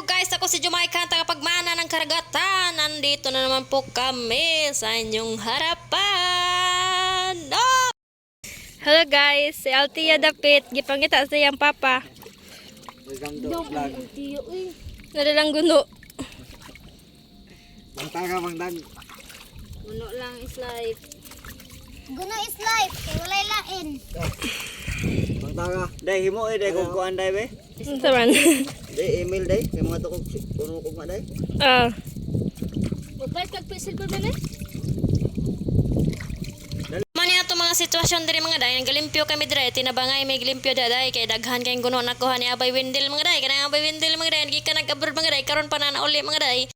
guys, ako si Jamaica, tagapagmana ng karagatan. Nandito na naman po kami sa inyong harapan. Oh! Hello guys, si Altia Dapit. Gipangita sa iyang papa. Nadalang guno. Bangtaga, bangdag. Guno lang is life. Guno is life, kay walay lain. Bangtaga. Day, himo day kung kuan day be. Saman. Day, email day. May mga tukog kuno kog day. Ah. Magbayad kag pesil ba ba? Mani ato mga sitwasyon diri mga day, nagalimpyo kami diri, tinabangay may glimpyo daday kay daghan kay guno nakuha ni Abay Windel mga day, kanang Abay Windel mga day, gi ka nag-abroad mga day, karon pa na nauli mga day.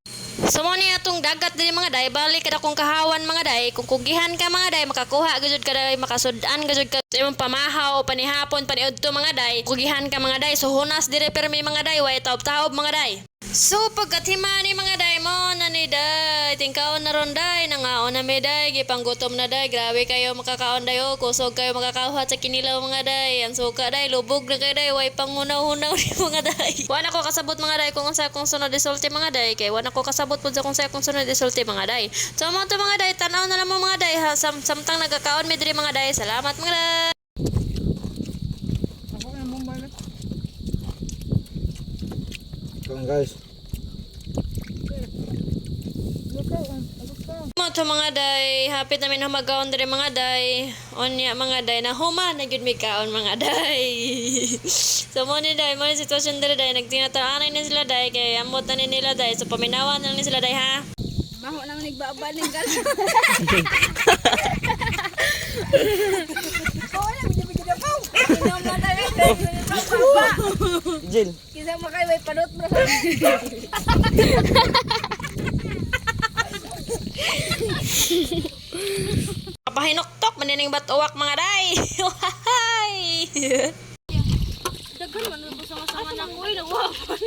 So mo ni atong dagat diri mga day, balik kada kung kahawan mga day, kung kugihan ka mga day, makakuha gud ka day, makasud-an gud ka sa imong pamahaw panihapon paniudto mga day, kugihan ka mga day, so hunas diri permi mga day, way taob-taob mga day. So pagkathimani mga day mo na ni day, tingkaon na ron day, nangaon na may day, gipanggutom na day, grabe kayo makakaon day, oh, kusog kayo makakahuhat sa kinilaw mga day, ang suka day, lubog na kayo day, way pangunaw-hunaw ni mga day. Wala ko kasabot mga day kung sa akong sunod isulti mga day, kay wala ko kasabot po sa akong sunod isulti mga day. So mo to mga day, tanaw na lang mo mga day, ha, samtang nagkakaon mi diri mga day, salamat mga day. Kung guys. Mo to mga day, hapit namin humagaon diri mga day. Onya mga day na huma na gyud mi kaon mga day. So mo ni day, mo ni sitwasyon diri day, nagtinataanay ni sila day kay amot na ni nila day. So paminawan na ni sila day ha. Maho nang nagbaba ning gal. Inom na tayo. Jil. Kisa makay way padot bro. Papahinoktok manining batuwak mga day. Wahay. Daghan man ro sama-sama nang uy nagwapan.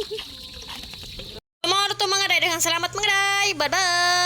Mga to mga day, daghang salamat mga day. Bye bye.